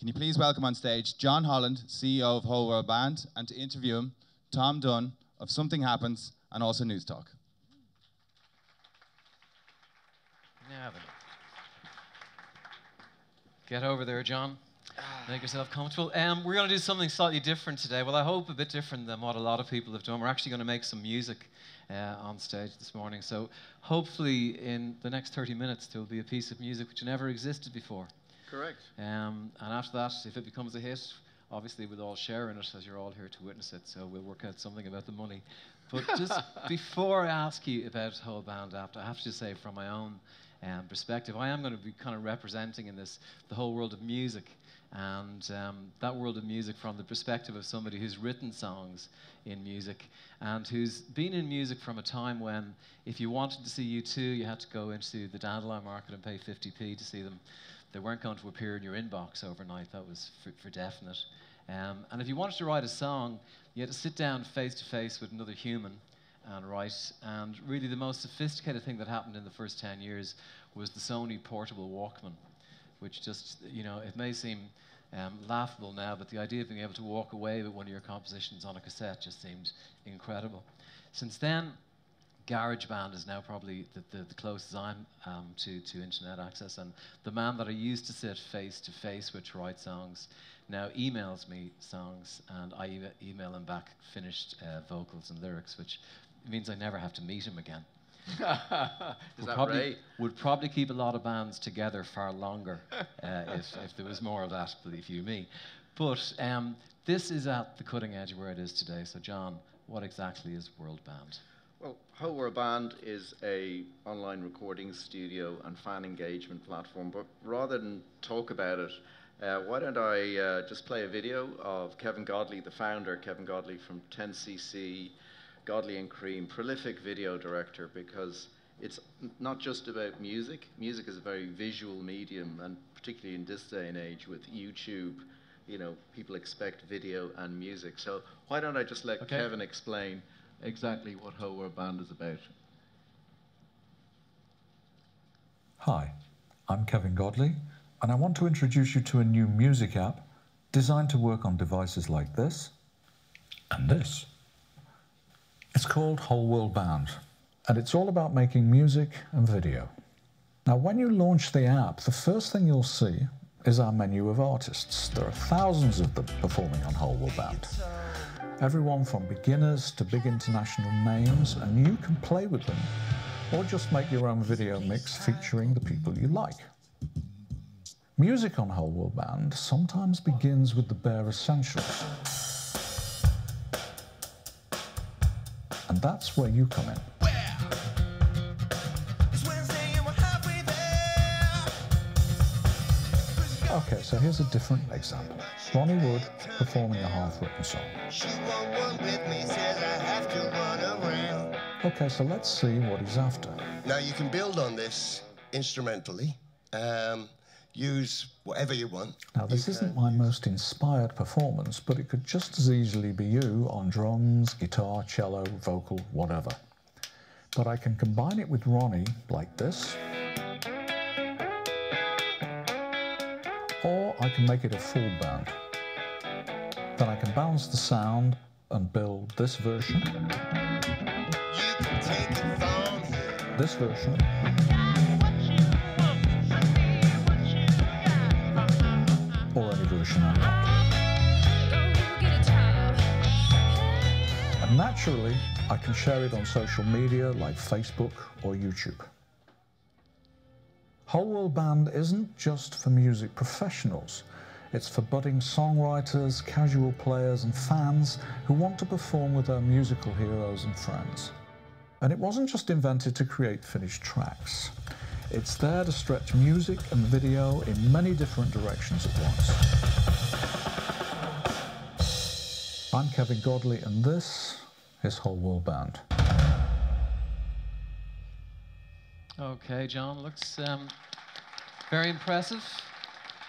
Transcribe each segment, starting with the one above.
Can you please welcome on stage John Holland, CEO of Whole World Band, and to interview him, Tom Dunne of Something Happens and also News Talk. Yeah, get over there, John. Make yourself comfortable. We're going to do something slightly different today. Well, I hope a bit different than what a lot of people have done. We're actually going to make some music on stage this morning. So hopefully in the next 30 minutes there will be a piece of music which never existed before. Correct. And after that, if it becomes a hit, obviously we'll all share in it as you're all here to witness it. So we'll work out something about the money. But just before I ask you about Whole Band Apt, I have to say from my own perspective, I am going to be kind of representing in this the whole world of music. And that world of music from the perspective of somebody who's written songs in music and who's been in music from a time when if you wanted to see U2, you had to go into the Dandelion Market and pay 50p to see them. They weren't going to appear in your inbox overnight, that was for definite. And if you wanted to write a song, you had to sit down face to face with another human and write. And really the most sophisticated thing that happened in the first 10 years was the Sony portable Walkman, which just, you know, it may seem laughable now, but the idea of being able to walk away with one of your compositions on a cassette just seemed incredible. Since then, GarageBand is now probably the closest I'm to internet access, and the man that I used to sit face to face with to write songs now emails me songs, and I email him back finished vocals and lyrics, which means I never have to meet him again. Is that right? Would probably keep a lot of bands together far longer if there was more of that, believe you me. But this is at the cutting edge where it is today. So John, what exactly is World Band? Well, Whole World Band is a online recording studio and fan engagement platform. But rather than talk about it, why don't I just play a video of Kevin Godley, the founder, Kevin Godley from 10cc, Godley and Cream, prolific video director, because it's not just about music. Music is a very visual medium, and particularly in this day and age with YouTube, you know, people expect video and music. So why don't I just let Kevin explain exactly what Whole World Band is about. Hi, I'm Kevin Godley, and I want to introduce you to a new music app designed to work on devices like this and this. It's called Whole World Band, and it's all about making music and video. Now, when you launch the app, the first thing you'll see is our menu of artists. There are thousands of them performing on Whole World Band. Everyone from beginners to big international names, and you can play with them, or just make your own video mix featuring the people you like. Music on Whole World Band sometimes begins with the bare essentials. And that's where you come in. Okay, so here's a different example. Ronnie Wood performing a half-written song. Okay, so let's see what he's after. Now you can build on this instrumentally, use whatever you want. Now this isn't my most inspired performance, but it could just as easily be you on drums, guitar, cello, vocal, whatever. But I can combine it with Ronnie like this, or I can make it a full band. Then I can balance the sound and build this version, this version, or any version I want. And naturally, I can share it on social media like Facebook or YouTube. Whole World Band isn't just for music professionals. It's for budding songwriters, casual players and fans who want to perform with their musical heroes and friends. And it wasn't just invented to create finished tracks. It's there to stretch music and video in many different directions at once. I'm Kevin Godley, and this is Whole World Band. Okay, John, looks very impressive.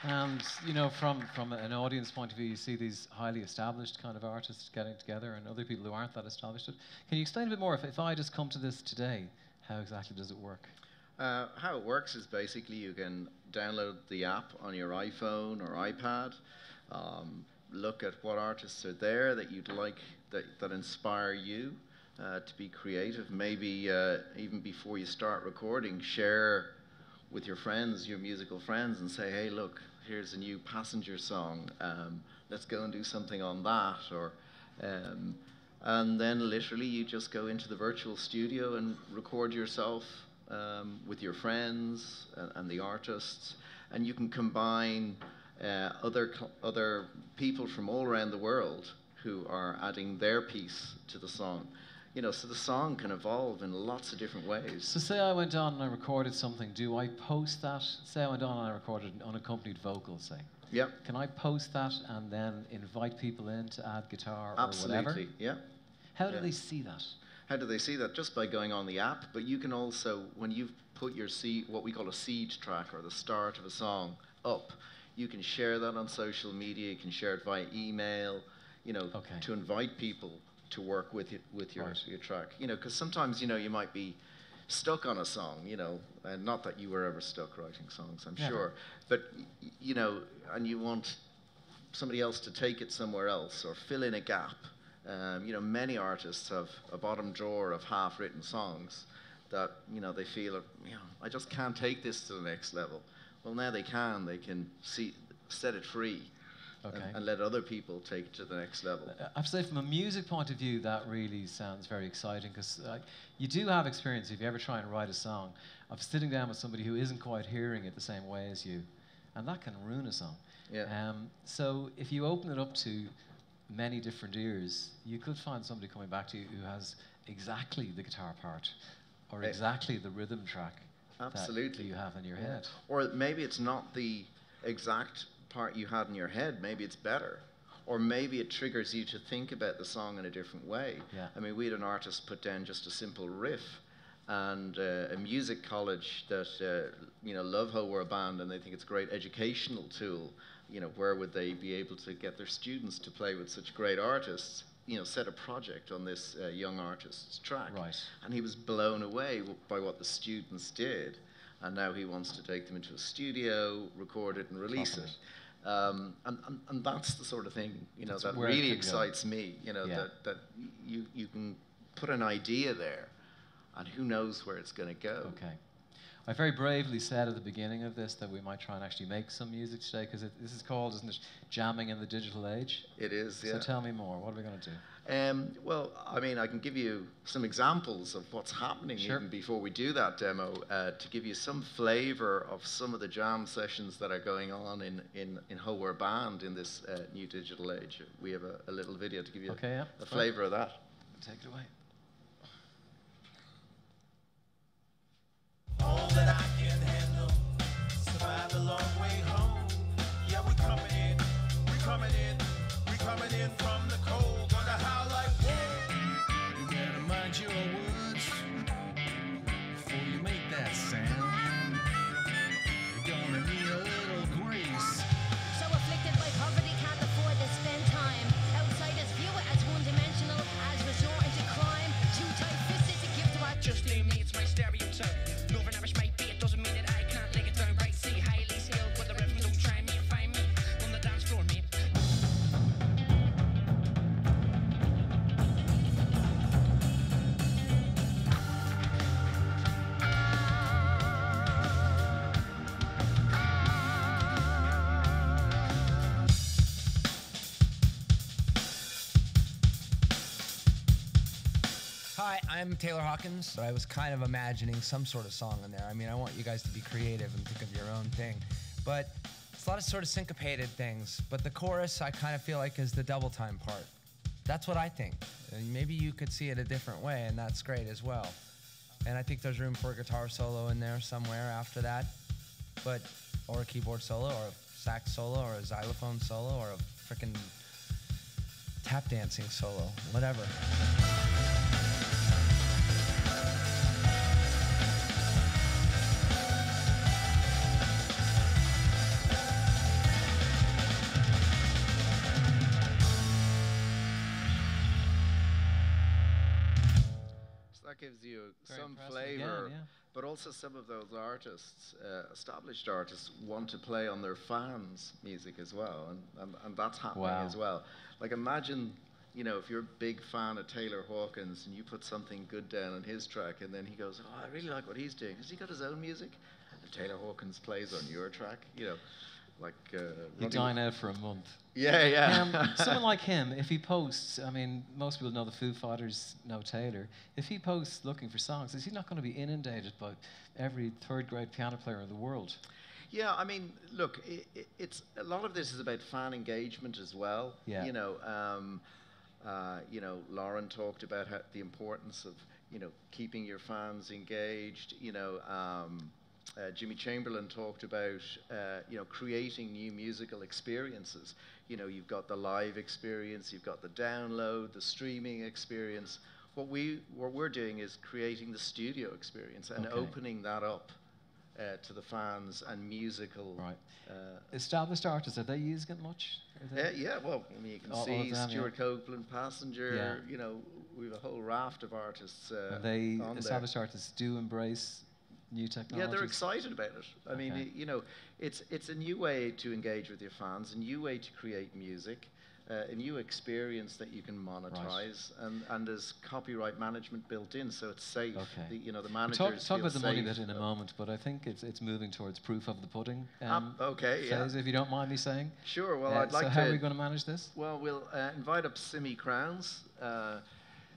And, you know, from an audience point of view, you see these highly established kind of artists getting together and other people who aren't that established. Can you explain a bit more? If I just come to this today, how exactly does it work? How it works is basically you can download the app on your iPhone or iPad, look at what artists are there that you'd like, that inspire you to be creative. Maybe even before you start recording, share with your friends, your musical friends, and say, hey, look, here's a new Passenger song. Let's go and do something on that. And then literally you just go into the virtual studio and record yourself with your friends and the artists. And you can combine other people from all around the world who are adding their piece to the song. You know, so the song can evolve in lots of different ways. So say I went on and I recorded something, do I post that? Say I went on and I recorded an unaccompanied vocal, say. Yeah. Can I post that and then invite people in to add guitar or Absolutely, whatever? yeah. How do they see that? How do they see that? Just by going on the app, but you can also, when you've put your seed, what we call a seed track or the start of a song up, you can share that on social media, you can share it via email, you know, to invite people to work with your track. You know, because sometimes, you know, you might be stuck on a song, you know, and not that you were ever stuck writing songs, I'm sure, but, you know, and you want somebody else to take it somewhere else or fill in a gap. You know, many artists have a bottom drawer of half-written songs that, you know, they feel, you know, I just can't take this to the next level. Well, now they can set it free. And let other people take it to the next level. I have to say, from a music point of view, that really sounds very exciting, because you do have experience, if you ever try and write a song, of sitting down with somebody who isn't quite hearing it the same way as you, and that can ruin a song. Yeah. So if you open it up to many different ears, you could find somebody coming back to you who has exactly the guitar part, or exactly the rhythm track that you have in your head. Or maybe it's not the exact part you had in your head, maybe it's better, or maybe it triggers you to think about the song in a different way. I mean, we had an artist put down just a simple riff, and a music college that you know, love Whole World Band, and they think it's a great educational tool. You know, where would they be able to get their students to play with such great artists? You know, set a project on this young artist's track, and he was blown away by what the students did, and now he wants to take them into a studio, record it, and release it. And that's the sort of thing, you know, that really excites me, you know, that you can put an idea there, and who knows where it's going to go. I very bravely said at the beginning of this that we might try and actually make some music today, because this is called, isn't it, Jamming in the Digital Age? It is, yeah. So tell me more. What are we going to do? Well, I mean, I can give you some examples of what's happening even before we do that demo, to give you some flavor of some of the jam sessions that are going on in Whole World Band in this new digital age. We have a little video to give you a flavor of that. Take it away. All that I can handle, survive the long way home. Yeah, we coming in from the cold. Gonna howl like, whoa. You better mind your words before you make that sound. You're gonna need a little grace. So afflicted by poverty, can't afford to spend time. Outsiders view it as one-dimensional, as resorting to crime. Too tight-fisted to give to our just name me, it's my stereotype. Moving average might be, it doesn't mean that I can't lay it down right. See, highly skilled, but the rhythm don't try me. Find me on the dance floor, mate. Hi, I'm Taylor Hawkins, but I was kind of imagining some sort of song in there. I mean, I want you guys to be creative and think of your own thing. But it's a lot of sort of syncopated things. But the chorus, I kind of feel like, is the double time part. That's what I think. And maybe you could see it a different way, and that's great as well. And I think there's room for a guitar solo in there somewhere after that. Or a keyboard solo, or a sax solo, or a xylophone solo, or a frickin' tap dancing solo, whatever. That gives you some flavor. but also some of those artists, established artists, want to play on their fans' music as well, and that's happening as well. Like imagine, you know, if you're a big fan of Taylor Hawkins and you put something good down on his track and then he goes, oh, I really like what he's doing. Has he got his own music? And Taylor Hawkins plays on your track, you know, like... you dine out for a month. Yeah, yeah. Someone like him, if he posts, I mean, most people know the Foo Fighters know Taylor. If he posts looking for songs, is he not going to be inundated by every third-grade piano player in the world? Yeah, I mean, look, it's a lot of this is about fan engagement as well. Yeah. You know, Lauren talked about the importance of, you know, keeping your fans engaged. You know, Jimmy Chamberlain talked about, you know, creating new musical experiences. You know, you've got the live experience, you've got the download, the streaming experience. What we're doing is creating the studio experience and opening that up to the fans and musical. Right. Established artists, are they using it much? Yeah, well, I mean, you can see Stewart Copeland, Passenger, you know, we have a whole raft of artists established artists do embrace new technology? Yeah, they're excited about it. I mean, you know, it's a new way to engage with your fans, a new way to create music, a new experience that you can monetize, and there's copyright management built in, so it's safe. Okay. You know, the managers talk about the money safe, bit in a moment, but I think it's moving towards proof of the pudding. Phase, if you don't mind me saying. Sure. Well, I'd like to. So how are we going to manage this? Well, we'll invite up Simi Crowns.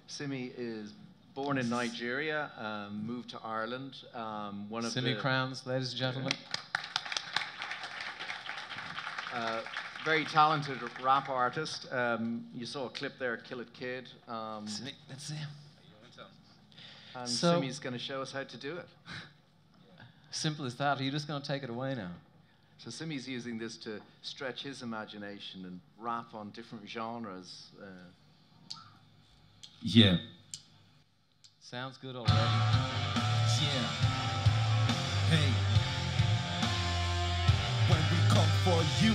Simi is born in Nigeria, moved to Ireland. Simi Crowns, ladies and gentlemen. Very talented rap artist. You saw a clip there, Kill It Kid. Simi, let's see him. And Simi's going to show us how to do it. Simple as that. Are you just going to take it away now? So Simi's using this to stretch his imagination and rap on different genres. Yeah. Sounds good already. Yeah. Hey. When we come for you.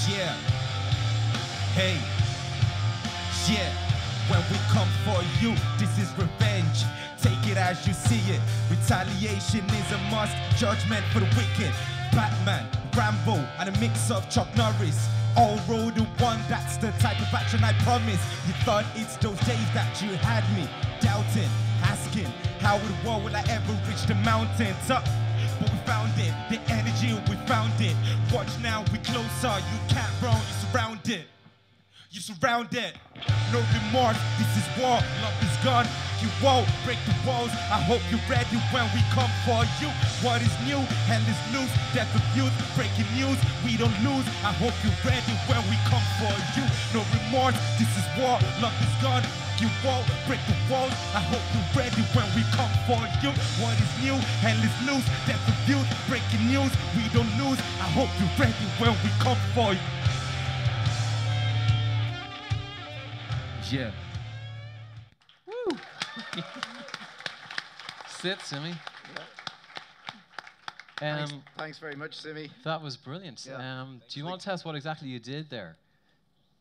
Yeah. Hey. Yeah. When we come for you, this is revenge. Take it as you see it. Retaliation is a must. Judgment for the wicked. Batman, Rambo, and a mix of Chuck Norris. All rolled in one, that's the type of action I promise. You thought it's those days that you had me doubting, asking, how in the world will I ever reach the mountains up? But we found it, the energy, we found it. Watch now, we closer, you can't run, you're surrounded. You're surrounded, no remorse, this is war, love is gone. You won't break the walls, I hope you're ready when we come for you. What is new, hell is loose, death of youth, breaking news, we don't lose. I hope you're ready when we come for you. No remorse, this is war, love is gone. You won't break the walls, I hope you're ready when we come for you. What is new, hell is loose, death of youth, breaking news, we don't lose. I hope you're ready when we come for you. Yeah. Woo! Sit, Simi. Thanks very much, Simi. That was brilliant. Yeah. Do you want to tell us what exactly you did there?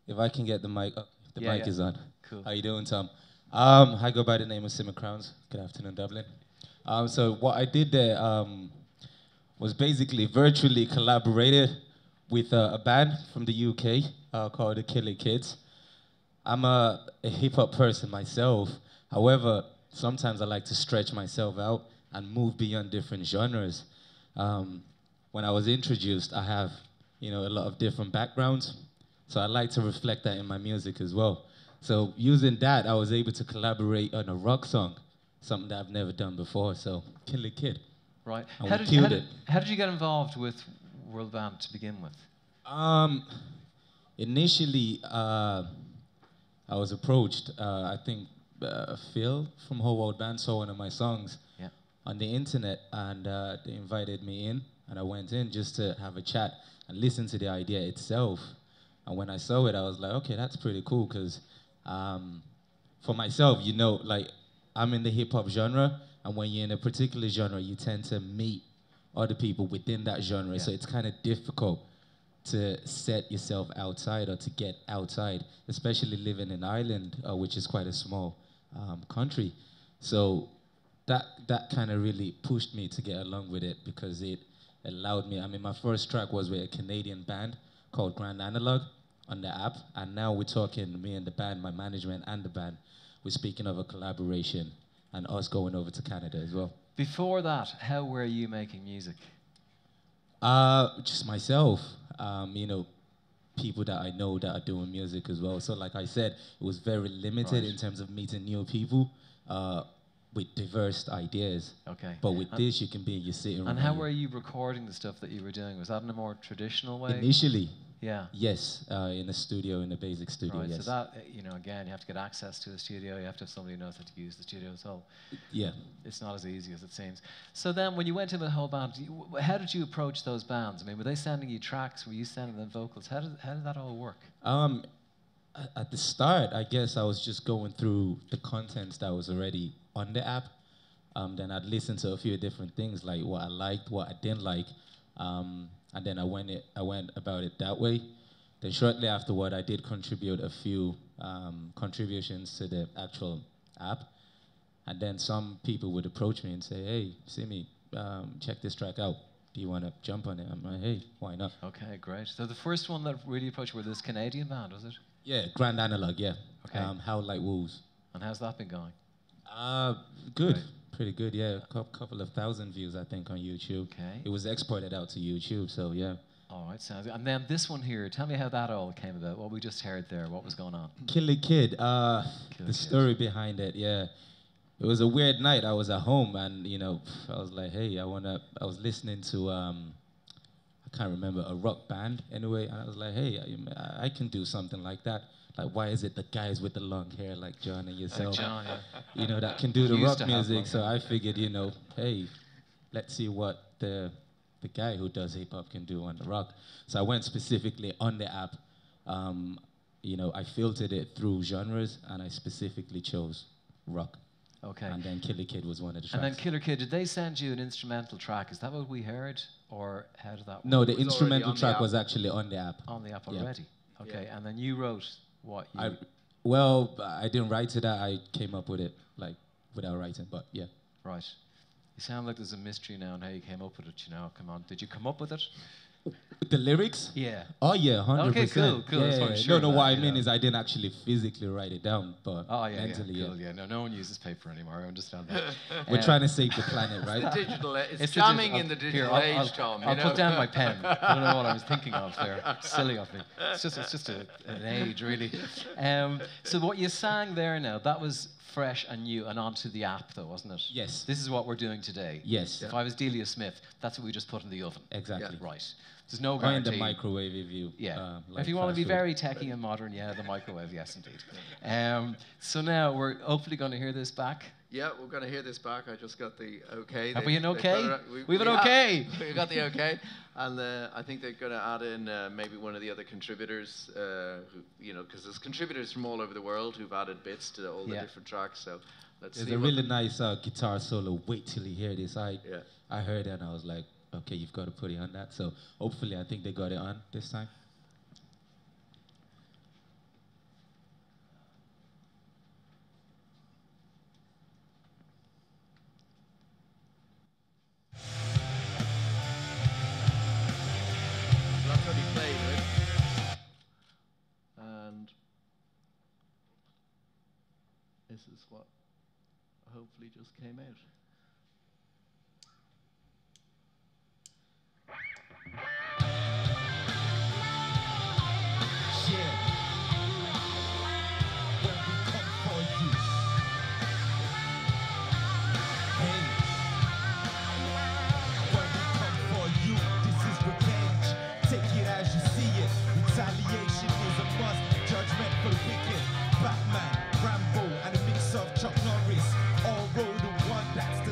If I can get the mic up. The mic is on. Cool. How you doing, Tom? I go by the name of Simi Crowns. Good afternoon, Dublin. So what I did there was basically virtually collaborated with a band from the UK called the Kill It Kids. I'm a hip-hop person myself. However, sometimes I like to stretch myself out and move beyond different genres. When I was introduced, I have, a lot of different backgrounds. So I like to reflect that in my music as well. So using that, I was able to collaborate on a rock song, something that I've never done before. So Kill It Kid. Right. And How we did killed it. How did you get involved with World Band to begin with? Initially, I was approached. I think Phil from Whole World Band saw one of my songs on the internet, and they invited me in, and I went in just to have a chat and listen to the idea itself. And when I saw it, I was like, okay, that's pretty cool, because for myself, I'm in the hip-hop genre, and when you're in a particular genre, you tend to meet other people within that genre, so it's kind of difficult to set yourself outside or to get outside, especially living in Ireland, which is quite a small country. So that kind of really pushed me to get along with it because it allowed me. I mean, my first track was with a Canadian band called Grand Analog on the app, and now we're talking, me and the band, my management and the band, we're speaking of a collaboration and us going over to Canada as well. Before that, how were you making music? Just myself, you know, people that I know that are doing music as well. So like I said, it was very limited in terms of meeting new people with diverse ideas. Okay. But with this, you can be in your sitting room. And how were you recording the stuff that you were doing? Was that in a more traditional way? Initially, yeah. Yes, in a studio, in a basic studio, Right, yes. so that, you know, again, you have to get access to a studio, you have to have somebody who knows how to use the studio, so Yeah. it's not as easy as it seems. So then, when you went in with the whole band, how did you approach those bands? I mean, were they sending you tracks? Were you sending them vocals? How did that all work? At the start, I guess I was just going through the contents that was already on the app. Then I'd listen to a few different things, like what I liked, what I didn't like, and then I went about it that way. Then shortly afterward, I did contribute a few contributions to the actual app. And then some people would approach me and say, hey, Simi, check this track out. Do you want to jump on it? I'm like, hey, why not? Okay, great. So the first one that really approached you were this Canadian band, was it? Yeah, Grand Analog, yeah. Okay. How Like Wolves. And how's that been going? Good. Right. Pretty good, yeah. A couple of thousand views, I think, on YouTube. Okay. It was exported out to YouTube, so yeah. All right, sounds good. And then this one here, tell me how that all came about, what we just heard there, what was going on? Killer Kid, Killer the Kid. story behind it, yeah. It was a weird night. I was at home and, you know, I was like, hey, I was listening to, I can't remember, a rock band anyway. And I was like, hey, I can do something like that. Like, why is it the guys with the long hair like John and yourself, John, yeah. you know, that can do the Used rock to have long music? So hair. I figured, you know, hey, let's see what the guy who does hip hop can do on the rock. So I went specifically on the app. You know, I filtered it through genres and I specifically chose rock. Okay. And then Killer Kid was one of the tracks. And then Killer Kid, did they send you an instrumental track? Is that what we heard? Or how did that work? No, the It was instrumental already on the track app. was actually on the app. On the app Yeah. already? Okay, Yeah. and then you wrote what you... Well, I didn't write to that. I came up with it, like, without writing, but yeah. Right. You sound like there's a mystery now on how you came up with it, you know. Come on. Did you come up with it? The lyrics? Yeah. Oh, yeah, 100%. Okay, cool. Yeah, That's what I'm yeah. sure No, of what that, I you mean know. is I didn't actually physically write it down, but Oh, yeah, mentally, yeah. Cool, yeah. No one uses paper anymore. I understand that. We're trying to save the planet, right? Digital, it's It's jamming I'll- in the here, digital age, Tom. I'll you put know? down my pen. I don't know what I was thinking of there. Silly of me. It's just an age, really. So what you sang there now, that was fresh and new and onto the app, though, wasn't it? Yes. This is what we're doing today. Yes. If I was Delia Smith, that's what we just put in the oven. Exactly. Right. There's no Or in guarantee. the microwave if you Yeah. like if you want to fast be food. very techie and modern, yeah, the microwave, yes, indeed. So now we're hopefully going to hear this back. Yeah, we're going to hear this back. I just got the okay. Have They- we an they've okay? got it- We have an have- okay. We got the okay. And I think they're going to add in maybe one of the other contributors, who, you know, because there's contributors from all over the world who've added bits to all the Yeah. different tracks. So let's There's see. a what- really nice guitar solo. Wait till you hear this. I Yeah. heard it and I was like, okay, you've got to put it on that. So hopefully, I think they got it on this time. That's what he played, right? And this is what hopefully just came out. Retaliation is a must, judgment for the wicked. Batman, Rambo, and a mix of Chuck Norris. All rolled in one, that's the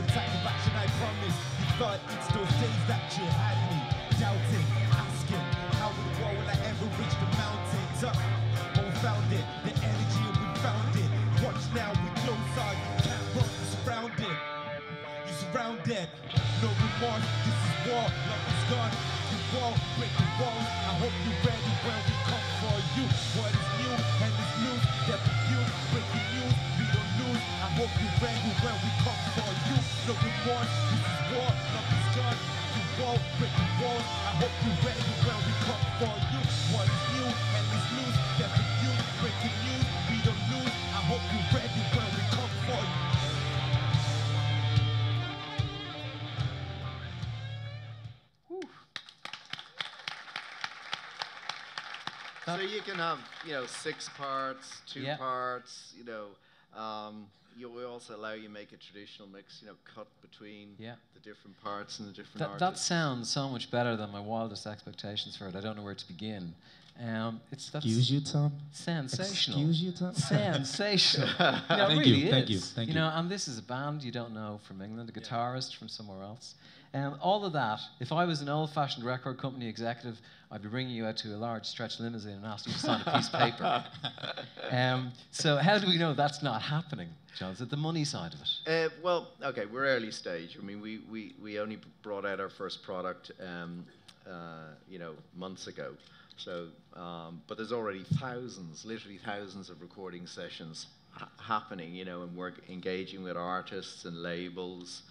So you can have, 6 parts, 2 Yeah. parts, we also allow you make a traditional mix, cut between Yeah. the different parts and the different That artists. sounds so much better than my wildest expectations for it. I don't know where to begin. That's Excuse you, Tom? sensational. Excuse you, Tom? Sensational. It Thank really you, thank you, is. thank You you. know, and this is a band you don't know from England, a guitarist from somewhere else. All of that, if I was an old-fashioned record company executive, I'd be bringing you out to a large stretch limousine and asking you to sign a piece of paper. So how do we know that's not happening, John? Is it the money side of it? Well, okay, we're early stage. I mean, we only brought out our first product, months ago. So, but there's already literally thousands of recording sessions happening, and we're engaging with artists and labels,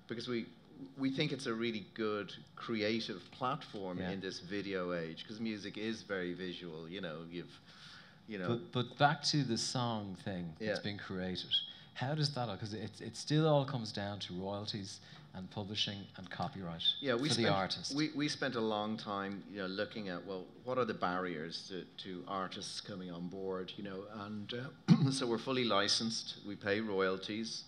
because we think it's a really good creative platform in this video age, because music is very visual, But back to the song thing that's been created. How does that? Because it still all comes down to royalties and publishing and copyright for the artist. We spent a long time, looking at, well, what are the barriers to artists coming on board, and so we're fully licensed. We pay royalties.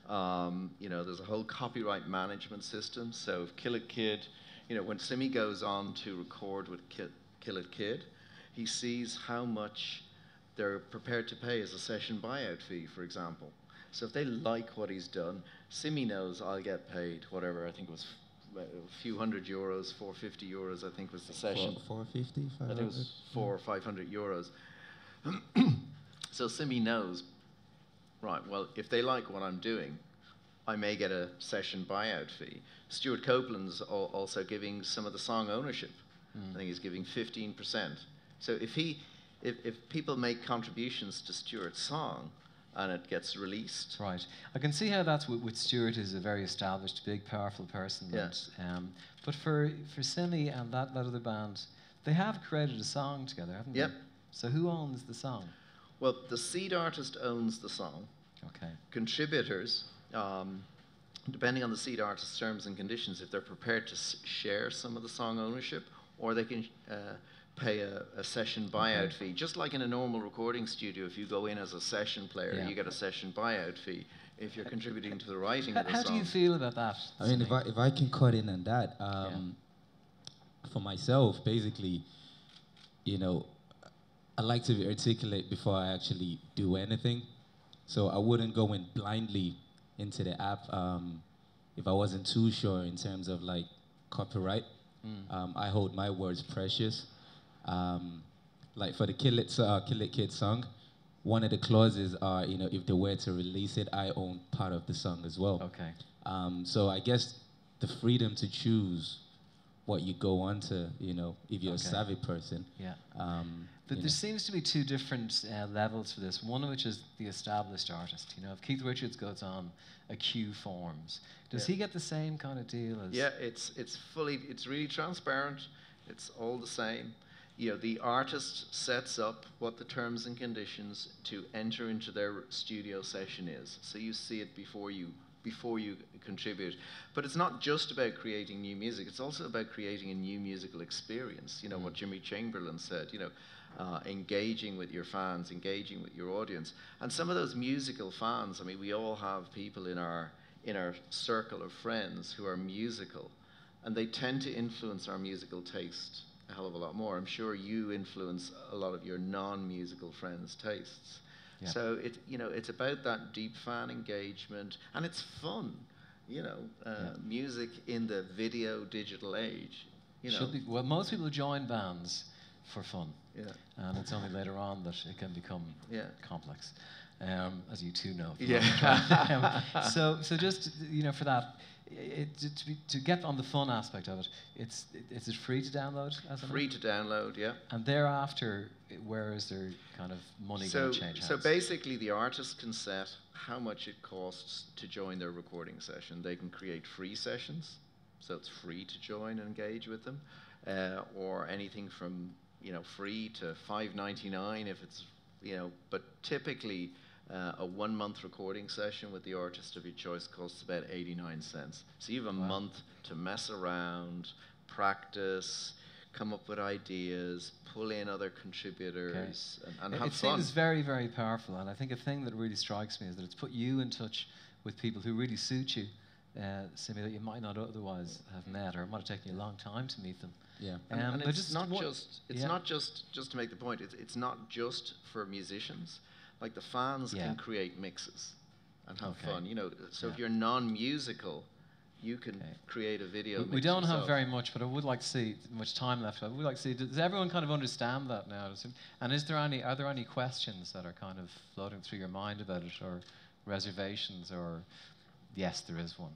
There's a whole copyright management system. So if Kill It Kid, when Simi goes on to record with Kill It Kid, he sees how much they're prepared to pay as a session buyout fee, for example. So if they like what he's done, Simi knows I'll get paid whatever. I think it was a few €100, €450, I think was the session. 450, I think it was 400 or 500 euros. So Simi knows, right, well, if they like what I'm doing, I may get a session buyout fee. Stewart Copeland's also giving some of the song ownership. I think he's giving 15%. So if people make contributions to Stewart's song and it gets released. Right. I can see how that's with Stewart, who's a very established, big, powerful person. Yeah. And, but for Simi and that other band, they have created a song together, haven't they? Yep. So who owns the song? Well, the seed artist owns the song. Okay. Contributors, depending on the seed artist's terms and conditions, if they're prepared to share some of the song ownership, or they can pay a session buyout fee. Just like in a normal recording studio, if you go in as a session player, you get a session buyout fee if you're contributing to the writing of the song. How do you feel about that? I mean, if I can cut in on that, for myself, basically, I like to be articulate before I actually do anything. So I wouldn't go in blindly into the app if I wasn't too sure in terms of like copyright. I hold my words precious. Like for the Kill It Kid song, one of the clauses are, if they were to release it, I own part of the song as well. Okay. So I guess the freedom to choose what you go on to, if you're a savvy person. Yeah. There seems to be two different levels for this. One of which is the established artist. If Keith Richards goes on, a queue forms. Does he get the same kind of deal as? Yeah, it's really transparent. It's all the same. The artist sets up what the terms and conditions to enter into their studio session is. So you see it before you contribute. But it's not just about creating new music. It's also about creating a new musical experience. What Jimmy Chamberlain said. Engaging with your fans, engaging with your audience, and some of those musical fans. I mean, we all have people in our circle of friends who are musical, and they tend to influence our musical taste a hell of a lot more. I'm sure you influence a lot of your non-musical friends' tastes. Yeah. So it's about that deep fan engagement, and it's fun. Music in the video digital age. Should be. Well, most people join bands for fun. Yeah. And it's only later on that it can become complex, as you two know. Yeah. So just for that, to get on the fun aspect of it, is it free to download? Free to download, yeah. And thereafter, where is their kind of money going to change hands? So basically, the artist can set how much it costs to join their recording session. They can create free sessions, so it's free to join and engage with them, or anything from free to $5.99 if it's but typically a 1 month recording session with the artist of your choice costs about 89 cents. So you have a month to mess around, practice, come up with ideas, pull in other contributors, and have It fun. seems very, very powerful, and I think a thing that really strikes me is that it's put you in touch with people who really suit you, Simi, that you might not otherwise have met, or it might have taken you a long time to meet them. Yeah. And but it's not what- just, it's yeah. not just to make the point, it's not just for musicians. Like the fans Yeah. can create mixes and have Okay. fun, you know. So Yeah. if you're non-musical, you can create a video. We mix don't have yourself. very much, but I would like to see much time left. I would like to see. Does everyone kind of understand that now? And are there any questions that are kind of floating through your mind about it, or reservations, or yes, there is one.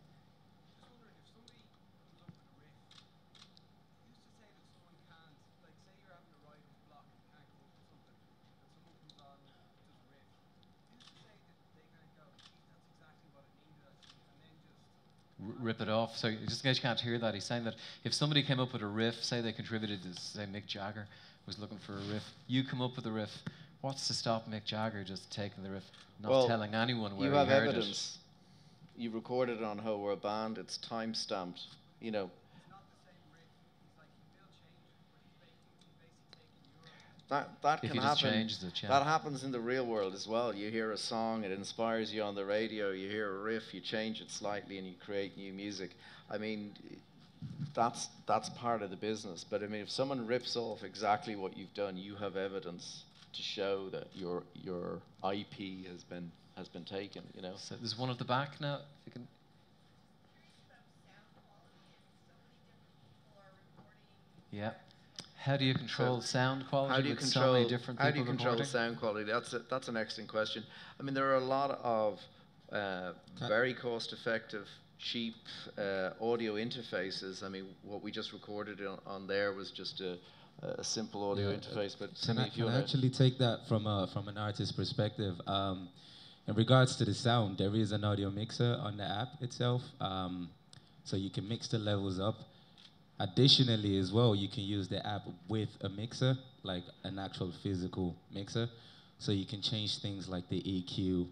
Rip it off. So just in case you can't hear that, he's saying that if somebody came up with a riff, say they contributed, say Mick Jagger was looking for a riff, you come up with a riff, what's to stop Mick Jagger just taking the riff, not telling anyone where you he have heard evidence. You recorded it on Whole World Band. It's time stamped. You know. That If can he just happen. changes it, yeah. That happens in the real world as well. You hear a song, it inspires you on the radio. You hear a riff, you change it slightly, and you create new music. I mean, that's part of the business. But I mean, if someone rips off exactly what you've done, you have evidence to show that your IP has been taken. You know. So there's one at the back now. If you can. Yeah. How do you control sound quality How do you with control, so many different people how do you control recording? sound quality? That's an excellent question. I mean, there are a lot of very cost-effective, cheap audio interfaces. I mean, what we just recorded on there was just a simple audio interface. But Can I if actually take that from an artist's perspective? In regards to the sound, there is an audio mixer on the app itself, so you can mix the levels up. Additionally, as well, you can use the app with a mixer, like an actual physical mixer. So you can change things like the EQ,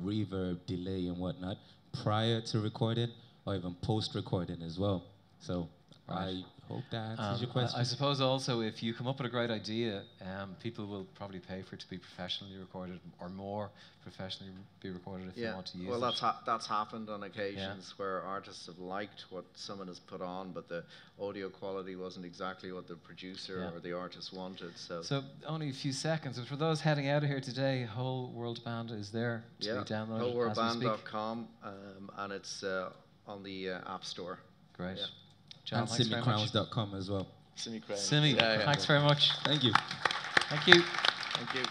reverb, delay, and whatnot prior to recording, or even post-recording as well. So I hope that answers your question. I suppose also if you come up with a great idea, people will probably pay for it to be professionally recorded, or more professionally be recorded if they want to use it. Well, that's happened on occasions where artists have liked what someone has put on, but the audio quality wasn't exactly what the producer or the artist wanted. So only a few seconds. And for those heading out of here today, Whole World Band is there to be downloaded wholeworldband.com, and it's on the App Store. Great. Yeah. John, and simicrowns.com as well. Simi Crowns. Simi, thanks very much. Thank you. Thank you. Thank you.